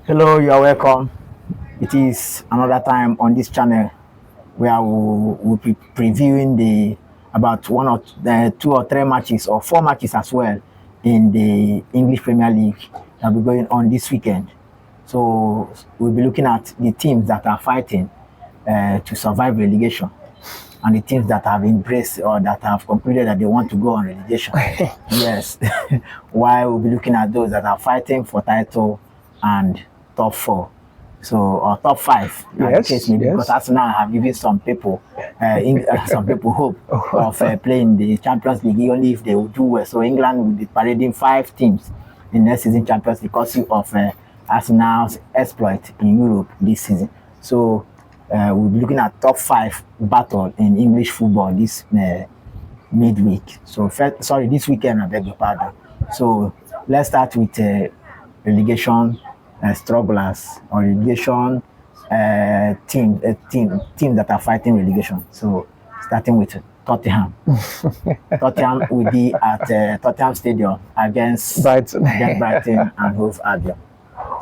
Hello, you are welcome. It is another time on this channel where we'll be previewing the about one or two or three matches or four matches as well in the English Premier League that will be going on this weekend. So we'll be looking at the teams that are fighting to survive relegation and the teams that have embraced or that have concluded that they want to go on relegation. Yes. While we'll be looking at those that are fighting for title and top four. So or top five, yes, case maybe, because Arsenal have given some people hope of playing the Champions League only if they will do well. So England will be parading 5 teams in next season Champions League because of Arsenal's exploit in Europe this season. So we'll be looking at top 5 battle in English football this midweek. So this weekend, I beg your pardon. So let's start with relegation strugglers or relegation team that are fighting relegation. So starting with Tottenham. Tottenham will be at Tottenham Stadium against Brighton and Hove Albion.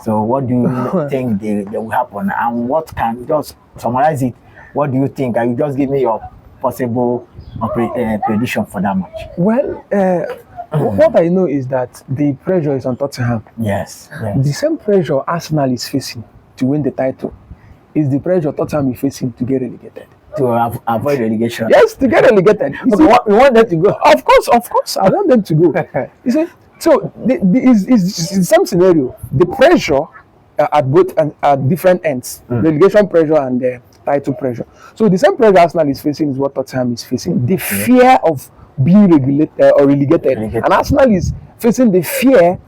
So what do you think they will happen, and what can, just summarize it, what do you think? Can you just give me your possible prediction for that match? Well, what I know is that the pressure is on Tottenham. Yes. The same pressure Arsenal is facing to win the title is the pressure Tottenham is facing to get relegated. To avoid relegation. Yes, to get relegated. Okay, we want them to go. Of course, I want them to go. You see, so it's the same scenario. The pressure at both and at different ends, relegation pressure and title pressure. So the same pressure Arsenal is facing is what Tottenham is facing. The fear of being relegated. And Arsenal is facing the fear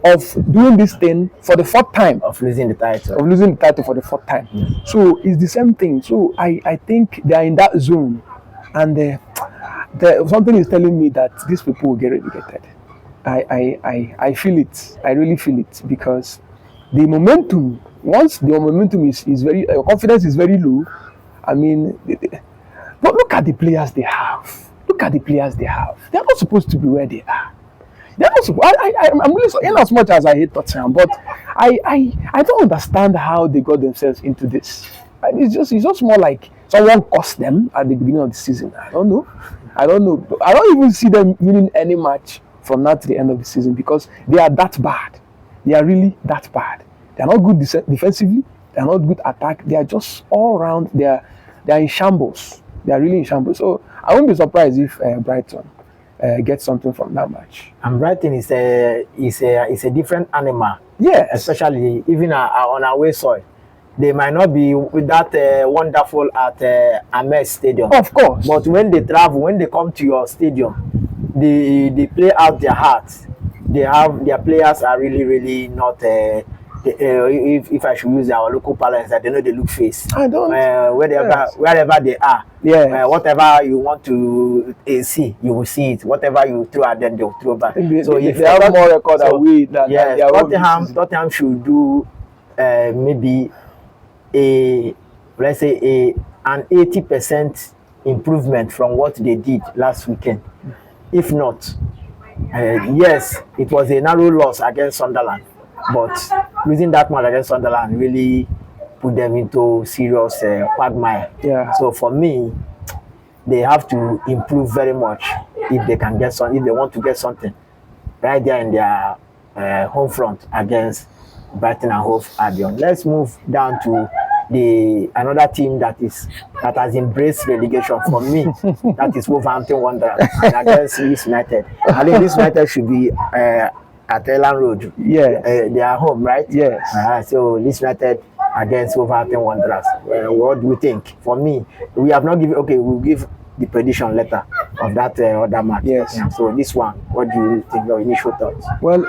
of doing this thing for the 4th time. Of losing the title. For the 4th time. So it's the same thing. So I think they are in that zone. And something is telling me that these people will get relegated. I feel it. I really feel it, because the momentum, once the momentum is very, confidence is very low. I mean, but look at the players they have. They are not supposed to be where they are. They're not supposed. I'm really sorry, in as much as I hate Tottenham, but I don't understand how they got themselves into this. It's just more like someone cost them at the beginning of the season. I don't know. I don't even see them winning any match from now to the end of the season, because they are that bad. They are really that bad. They are not good defensively. They are not good attack. They are just all around. They are in shambles. They are really in shambles. So I won't be surprised if Brighton gets something from that match. And Brighton is a different animal. Yeah, especially even on away soil. They might not be with that wonderful at Ames Stadium. Of course. But when they travel, when they come to your stadium, they play out their hearts. Their players are really not. If I should use our local parlance, that they know they look face. I don't. Wherever they are. Yeah. Whatever you want to see, you will see it. Whatever you throw at them, they will throw back. So if they have more record away than Tottenham should do maybe an 80% improvement from what they did last weekend. If not, yes, it was a narrow loss against Sunderland, but losing that match against Sunderland really put them into serious quagmire. Yeah. So for me, they have to improve very much if they can get if they want to get something right there in their home front against Brighton and Hove Albion. Let's move down to another team that has embraced relegation for me. That is Wolverhampton Wanderers against Leeds United. I think Leeds United should be at Elland Road. Yes. They are home, right? Yes. So Leeds United against Wolverhampton Wanderers. What do you think? For me, we have not given. Okay, we'll give the prediction later of that other match. Yes. Yeah, so this one, what do you think? Your initial thoughts? Well,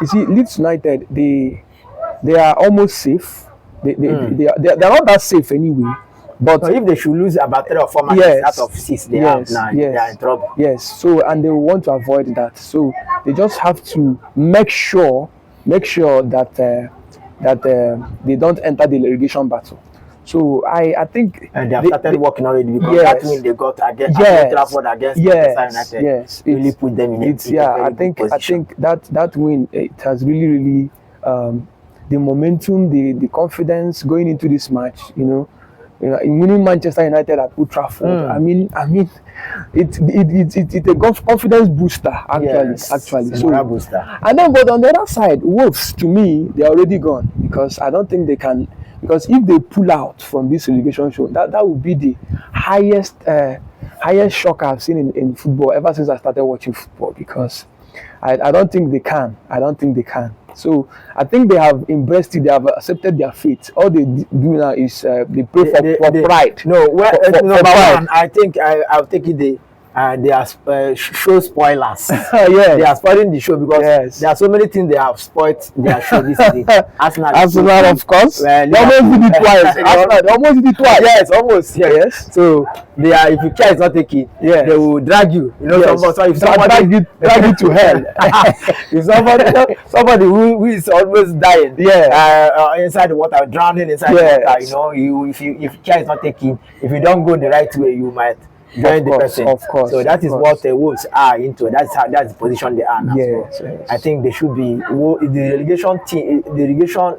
you see, Leeds United, they are almost safe. They are not that safe anyway. But so if they should lose about 3 or 4 matches out of 6, they are in trouble. Yes. So, and they want to avoid that. So they just have to make sure that they don't enter the relegation battle. So I think and they have started working already, because that win they got against Trafford against Manchester United really put them in I think that win, it has really the momentum, the confidence going into this match. Winning Manchester United at Old Trafford. I mean, it's a confidence booster actually. Yes, Actually, it's a morale booster. And then, but on the other side, Wolves, to me, they're already gone because I don't think they can. Because if they pull out from this relegation show, that would be the highest shock I've seen in football ever since I started watching football. Because I don't think they can. I don't think they can. So I think they have embraced it. They have accepted their fate. All they do now is they pray for pride. No, number pride. one, I think I'll take it. They are show spoilers. Yes. They are spoiling the show because there are so many things they have spoiled their show this season. Arsenal, of course. They almost did it twice. They almost did it twice. Yes, almost. Yes. So they are. If you care is not taking, they will drag you. If somebody drag you to hell. If somebody who is almost dying, inside the water, drowning inside the water, if care is not taking, if you don't go the right way, you might join the person. Of course. So that is what the Wolves are into. That's the position they are now. Yes, so yes. I think they should be the relegation team. The relegation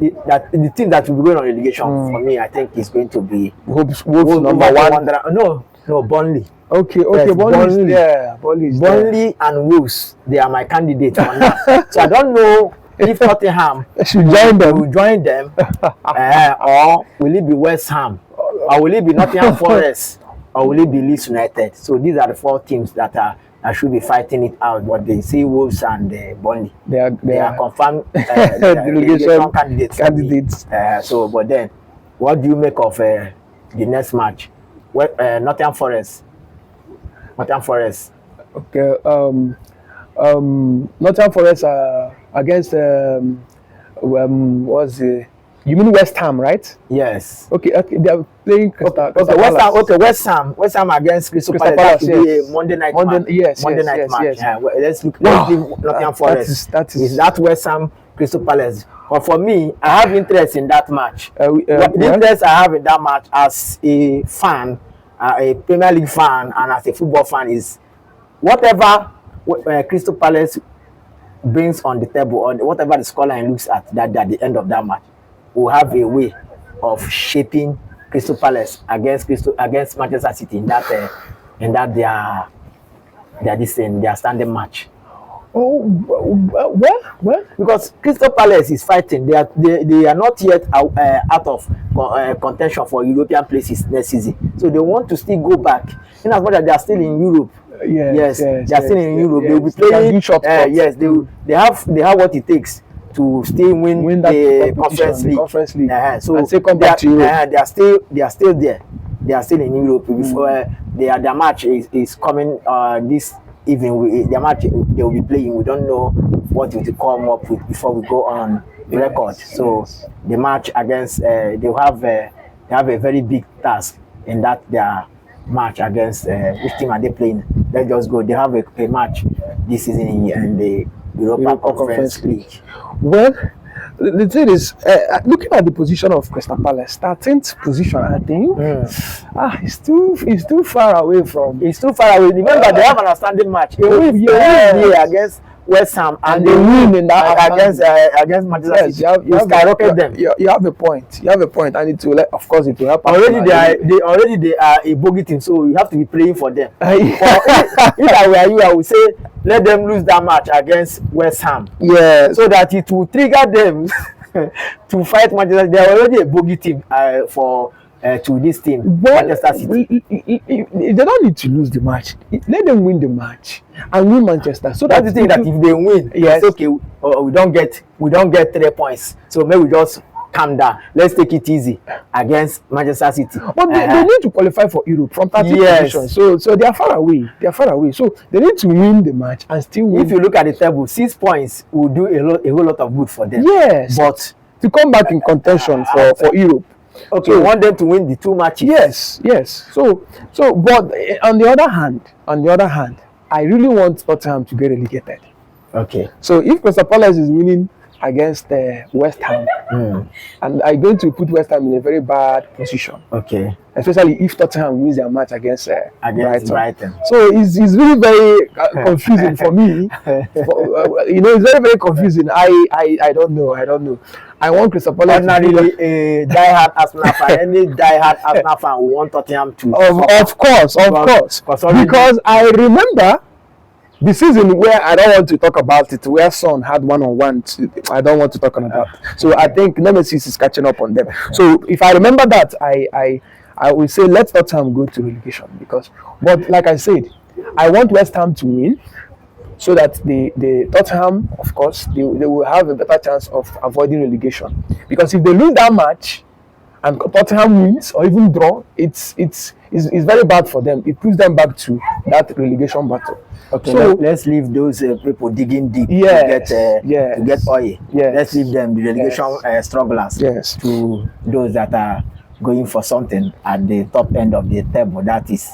the team that will be going on relegation for me, I think is going to be Wolves number one. No, Burnley. Okay, yes, Burnley and Wolves. They are my candidates for now. So I don't know if Tottenham will join them, or will it be West Ham, or will it be Nottingham Forest, or will it be Leeds United? So these are the 4 teams that should be fighting it out. But they say Wolves and Burnley. They are confirmed relegation candidates. But then, what do you make of the next match? Nottingham Forest. Okay. Nottingham Forest against what's the? You mean West Ham, right? Yes. Okay. They are playing West Ham against Crystal Palace. That will be a Monday night match. Monday night match. Yeah. Let's leave Nottingham Forest. Is that West Ham Crystal Palace? But for me, I have interest in that match. The interest I have in that match as a fan, a Premier League fan, and as a football fan is whatever Crystal Palace brings on the table, or whatever the scoreline looks at the end of that match, will have a way of shaping Crystal Palace against Manchester City in that their standing match. Oh well, because Crystal Palace is fighting. They are not yet out of contention for European places next season. So they want to still go back. In as much as they are still in Europe. Yes, they are still in Europe. They will be playing short. Yes, they have what it takes to still win the Conference League. So and say come back to Europe. They are still there. They are still in Europe. Before their match is coming this evening. Their match they will be playing. We don't know what we will come up with before we go on record. So the match against they have a very big task in that their match against which team are they playing? Let's just go. They have a match this season in the Europa Conference League. Well, the thing is, looking at the position of Crystal Palace, 13th position, I think, it's too far away from. It's too far away. Remember, they have an outstanding match. Against West Ham, and they win in that against Manchester City. You skyrocket them. You have a point. And it will, of course, it will help. Already they are a bogey team, so you have to be praying for them. If I were you, I would say let them lose that match against West Ham. Yeah. So that it will trigger them to fight Manchester. They are already a bogey team to this team, Manchester City. They don't need to lose the match. Let them win the match and win Manchester. So that's the thing, that if they win, it's okay. We don't get 3 points. So maybe we just calm down. Let's take it easy against Manchester City. But they need to qualify for Europe from 30 positions. So they are far away. So they need to win the match and still win. If you look at the table, 6 points will do a whole lot of good for them. Yes. But to come back in contention for Europe. Okay, we want them to win the 2 matches. Yes. So, but on the other hand, I really want Tottenham to get relegated. Okay. So if Crystal Palace is winning against West Ham, and I'm going to put West Ham in a very bad position. Okay. Especially if Tottenham wins their match against Brighton. So it's really very confusing for me. It's very, very confusing. I don't know. I want Crystal Palace. Ordinarily, a die-hard Arsenal fan, any die-hard Arsenal fan will want Tottenham to. Of course. Because I remember the season where I don't want to talk about it, where Son had one-on-one. I don't want to talk about. So I think Nemesis is catching up on them. So if I remember that, I will say let Tottenham go to relegation but like I said, I want West Ham to win so that the Tottenham, of course, they will have a better chance of avoiding relegation. Because if they lose that match and Tottenham wins or even draw, it's very bad for them. It puts them back to that relegation battle. Okay, so let's leave those people digging deep to get oil. Yes. Let's leave them, the relegation strugglers, to those that are going for something at the top end of the table. That is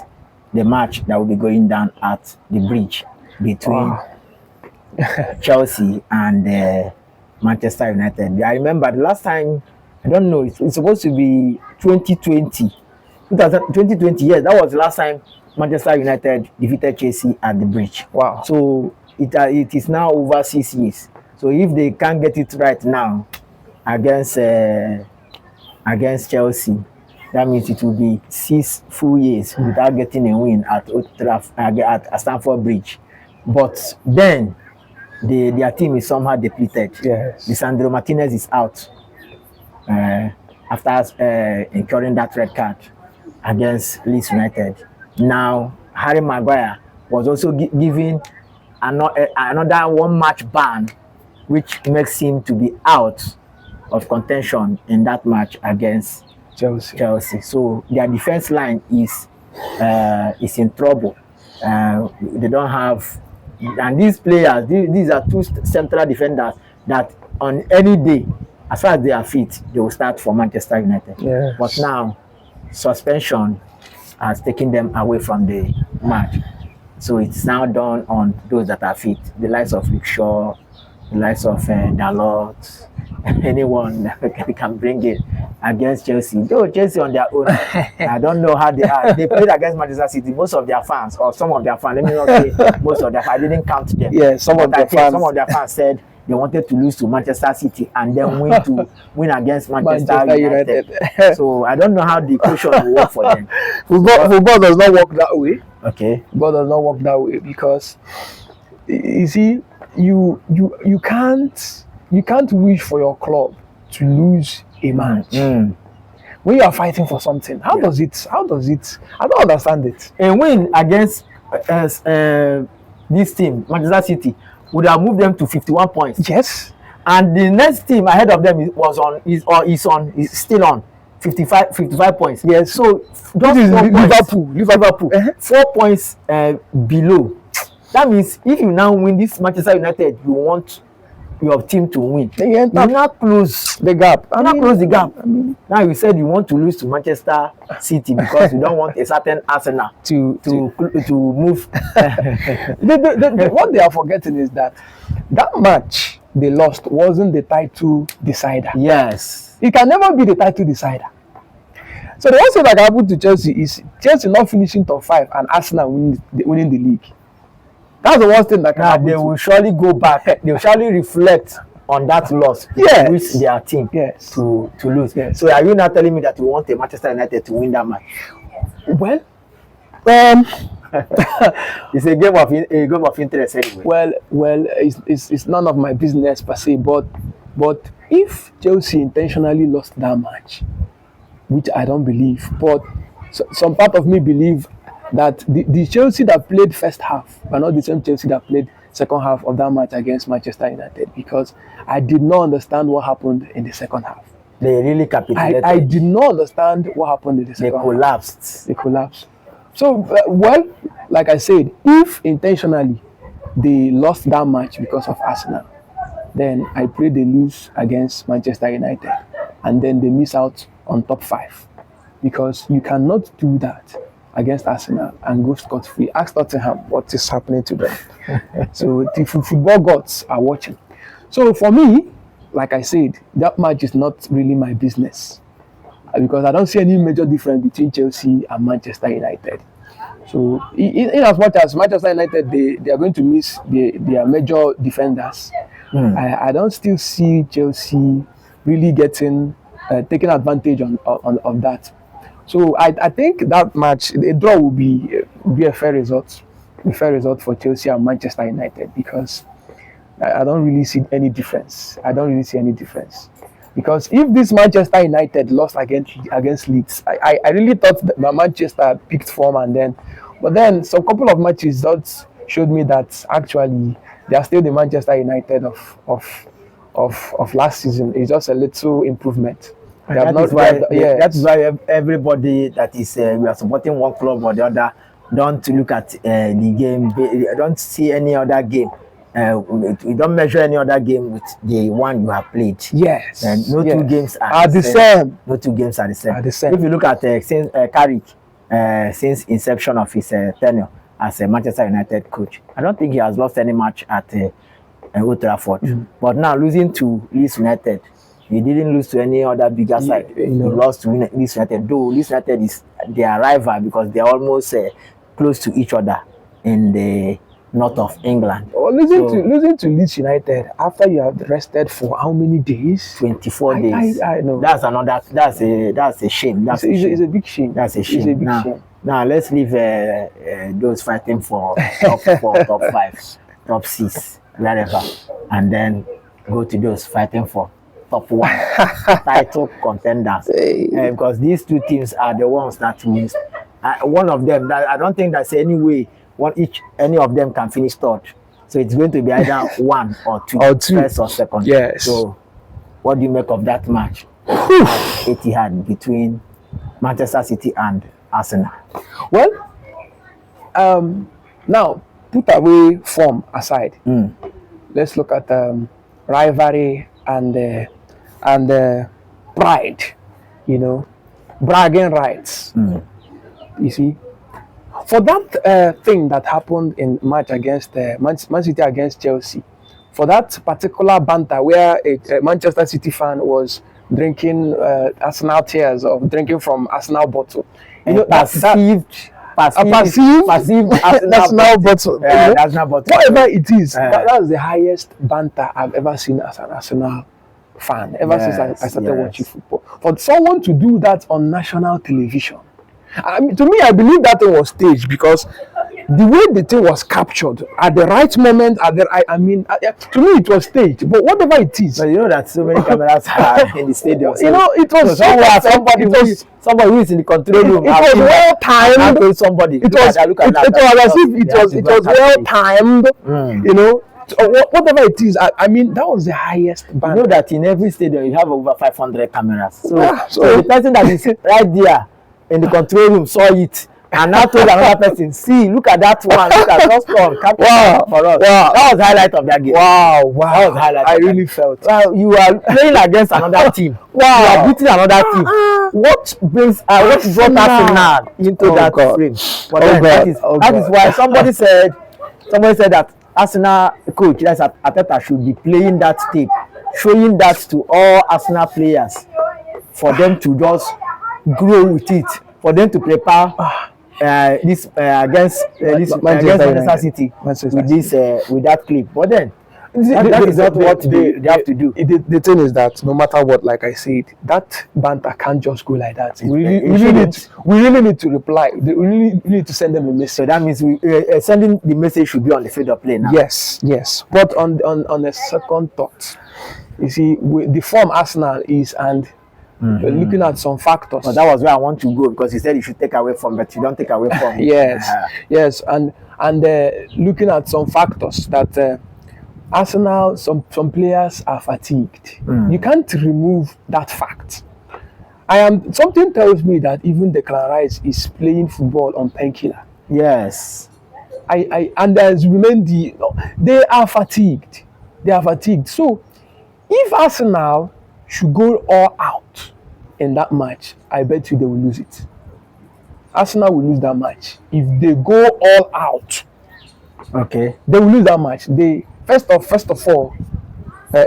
the match that will be going down at the bridge between Chelsea and Manchester United. I remember the last time, I don't know, it's supposed to be 2020. 2020, yes, that was the last time Manchester United defeated Chelsea at the bridge. Wow. So it is now over 6 years. So if they can't get it right now against Chelsea, that means it will be 6 full years without getting a win at Stamford Bridge. But then their team is somehow depleted. Yes. Lisandro Martinez is out after incurring that red card against Leeds United. Now Harry Maguire was also given another 1 match ban, which makes him to be out of contention in that match against Chelsea. So their defense line is in trouble. They don't have, and these players, these are 2 central defenders that on any day, as far as they are fit, they will start for Manchester United. Yes. But now suspension has taken them away from the match. So it's now done on those that are fit, the likes of Luke Shaw, the likes of Dalot, anyone that can bring it against Chelsea. Though Chelsea on their own, I don't know how they are. They played against Manchester City. Most of their fans, or some of their fans, let me not say most of their fans, I didn't count them. Yeah, some of their fans said they wanted to lose to Manchester City and then win against Manchester United. So I don't know how the equation will work for them. Football does not work that way. Okay. Football does not work that way because you see, you can't wish for your club to lose a match. When you are fighting for something, how does it? I don't understand it. A win against this team, Manchester City, would have moved them to 51 points. Yes. And the next team ahead of them is still on 55 points. Yes. So that is Liverpool. 4 points below. That means if you now win this Manchester United, you want your team to win. You now close the gap. Close the gap. Now you said you want to lose to Manchester City because you don't want a certain Arsenal to move. What they are forgetting is that match they lost wasn't the title decider. Yes. It can never be the title decider. So the one thing that happened to Chelsea is Chelsea not finishing top 5 and Arsenal winning the league. That's the worst thing that can happen. They will surely go back. They will surely reflect on that loss. Yes. Which their team to lose. Yes. So are you not telling me that you want a Manchester United to win that match? Well, it's a game of interest anyway. Well, it's none of my business per se. But if Chelsea intentionally lost that match, which I don't believe, but some part of me believe that the Chelsea that played first half are not the same Chelsea that played second half of that match against Manchester United, because I did not understand what happened in the second half. They really capitulated. I did not understand what happened in the second half. They collapsed. So, like I said, if intentionally they lost that match because of Arsenal, then I pray they lose against Manchester United and then they miss out on top 5, because you cannot do that against Arsenal and go scot-free. Ask Tottenham what is happening to them. So the football gods are watching. So for me, like I said, that match is not really my business because I don't see any major difference between Chelsea and Manchester United. So, in as much as Manchester United, they are going to miss their major defenders, I don't still see Chelsea really getting taking advantage of that. So I think that match, a draw will be a fair result, for Chelsea and Manchester United because I don't really see any difference. Because if this Manchester United lost against Leeds, I really thought that Manchester picked form but then some couple of matches that showed me that actually they are still the Manchester United of last season. It's just a little improvement. That is why everybody that is we are supporting one club or the other don't look at the game. They don't see any other game. We don't measure any other game with the one you have played. Yes. No two games are the same. No two games are the same. If you look at since Carrick, since inception of his tenure as a Manchester United coach, I don't think he has lost any match at Old Trafford. But now losing to Leeds United, he didn't lose to any other bigger side. He lost to Leeds United. Though Leeds United is their rival because they are almost close to each other in the north of England. Losing to Leeds United after you have rested for how many days? 24 days. I know. That's a shame. It's a big shame. That's a shame. It's a big shame. Now let's leave those fighting for top 4, top 5, top 6, wherever, and then go to those fighting for top 1 title contenders. Because these two teams are the ones that wins. One of them, I don't think there's any way any of them can finish third. So it's going to be either 1 or 2, first or second. Yes. So what do you make of that match at Etihad between Manchester City and Arsenal? Well, now put away form aside. Let's look at rivalry and pride. Bragging rights. You see, for that thing that happened in match against Man City against Chelsea, for that particular banter where a Manchester City fan was drinking Arsenal tears or drinking from Arsenal bottle, perceived Arsenal bottle. Arsenal bottle. Whatever it is, that's the highest banter I've ever seen as an Arsenal fan since I started watching football. For someone to do that on national television, to me, I believe that thing was staged because the way the thing was captured at the right moment, to me it was staged. But whatever it is, but you know that so many cameras are in the stadium. So it was somebody who is in the control room. It was well timed. Somebody. It was as if it was well timed. Whatever it is, that was the highest band. You know that in every stadium you have over 500 cameras. So the person that is right there in the control room saw it and now told another person, see, look at that one, look at that one, for us. Wow. That was the highlight of that game. Wow. That was the highlight. I really felt. Well, you are playing against another team. Wow. You are beating another team. What brought Arsenal into that frame? But that is why somebody said that Arsenal coach, that's Arteta, should be playing that tape, showing that to all Arsenal players for them to just grow with it, for them to prepare this against Manchester City with that clip. But then that is not what they have to do. The thing is that no matter what, like I said, that banter can't just go like that. We really need to reply. We really need to send them a message. So that means sending the message should be on the field of play now. Yes. But on a second thought, you see, the form Arsenal is and looking at some factors. But that was where I want to go because you said you should take away from, but you don't take away from. Yes, and looking at some factors that Arsenal, some players are fatigued. You can't remove that fact. Something tells me that even Declan Rice is playing football on painkiller. Yes. And there's Mendy. They are fatigued. So if Arsenal should go all out in that match, I bet you they will lose it. Arsenal will lose that match. If they go all out, okay, they will lose that match. First of all,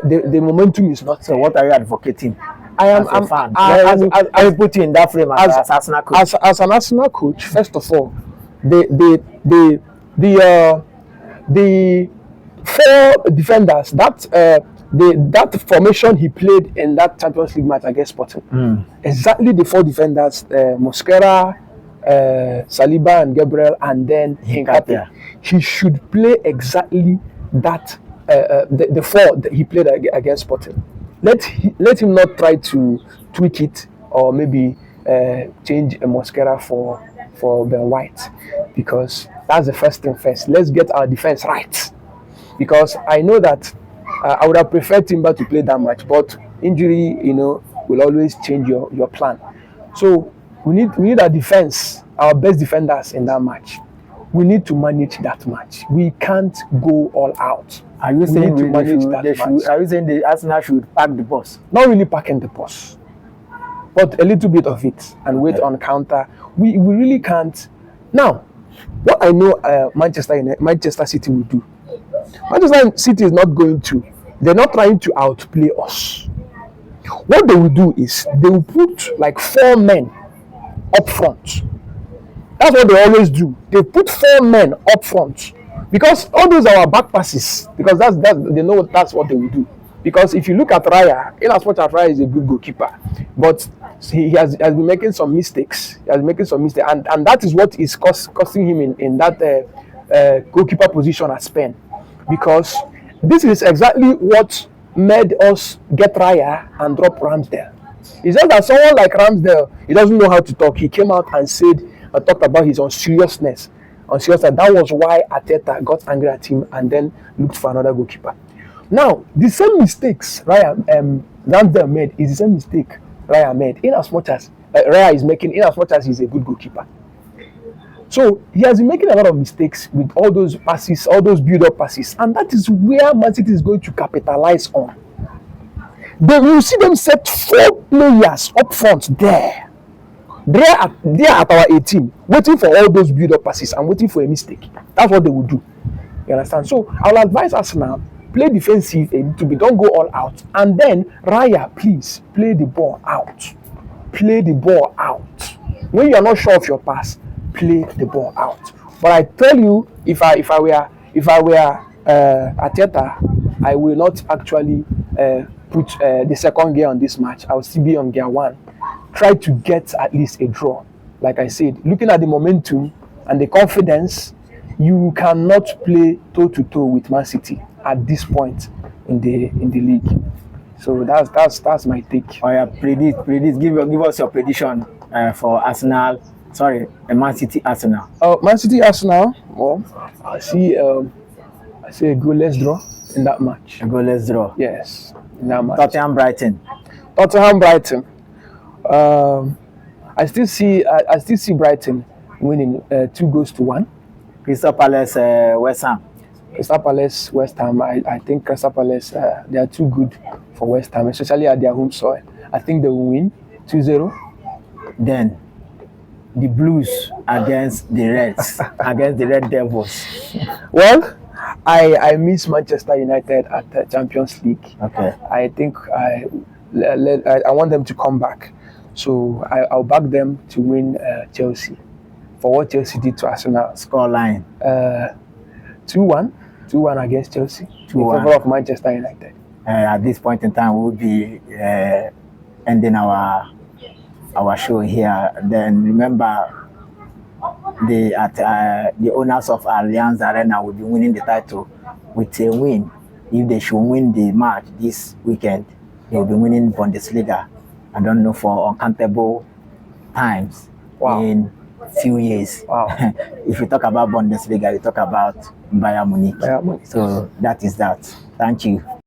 the momentum is not. So what are you advocating? I am as a fan. I I put you in that frame as Arsenal coach. as an Arsenal coach. First of all, the four defenders that formation he played in that Champions League match against Sporting, exactly the four defenders, Mosquera, Saliba and Gabriel, and then Nketiah. He should play exactly that the four that he played against Sporting. Let him not try to tweak it or maybe change Mosquera for Ben White, because that's the first thing first. Let's get our defense right, because I know that I would have preferred Timber to play that match, but injury, will always change your plan. So we need our defense, our best defenders in that match. We need to manage that match. We can't go all out. Are you saying are you saying the Arsenal should pack the bus? Not really packing the bus, but a little bit of it and wait on counter. We really can't. Now, what I know Manchester City will do. Manchester City is not going to. They're not trying to outplay us. What they will do is they will put like 4 men up front. That's what they always do. They put 4 men up front, because all those are our back passes. Because that's they know that's what they will do. Because if you look at Raya, in as much as Raya is a good goalkeeper, but he has been making some mistakes. And that is what is costing him in that goalkeeper position at Spain. Because this is exactly what made us get Raya and drop Ramsdale. It's just that someone like Ramsdale, he doesn't know how to talk. He came out and talked about his unseriousness. That was why Arteta got angry at him and then looked for another goalkeeper. Now, the same mistakes Ramsdale made is the same mistake Raya made, in as much as Raya is making, in as much as he's a good goalkeeper. So he has been making a lot of mistakes with all those passes, all those build-up passes, and that is where Man City is going to capitalize on. You see them set 4 players up front there. They are at our 18, waiting for all those build-up passes and waiting for a mistake. That's what they will do. You understand? So I'll advise Arsenal, play defensive a little bit, don't go all out. And then Raya, please play the ball out. Play the ball out. When you are not sure of your pass, play the ball out. But I tell you, if I were Arteta, I will not actually put the second gear on this match. I will still be on gear 1. Try to get at least a draw. Like I said, looking at the momentum and the confidence, you cannot play toe-to-toe with Man City at this point in the league. So that's my take. Oh yeah, predict. Give us your prediction for Arsenal. Sorry, Man City Arsenal. Man City Arsenal. Well, I see a goalless draw in that match. A goalless draw. Yes, in that match. Tottenham Brighton. I still see Brighton winning 2-1. Crystal Palace West Ham. Crystal Palace West Ham. I think Crystal Palace they are too good for West Ham, especially at their home soil. I think they will win 2-0. Then the Blues against the Reds, against the Red Devils. Well, I miss Manchester United at the Champions League. Okay. I think I want them to come back. So I'll back them to win Chelsea for what Chelsea did to Arsenal. Scoreline 2-1 against Chelsea 2-1 in favor of Manchester United. At this point in time, we'll be ending our show here. Then remember, the owners of Allianz Arena will be winning the title with a win. If they should win the match this weekend, they will be winning Bundesliga. I don't know, for uncountable times in few years. Wow. If you talk about Bundesliga, you talk about Bayern Munich. So that is that. Thank you.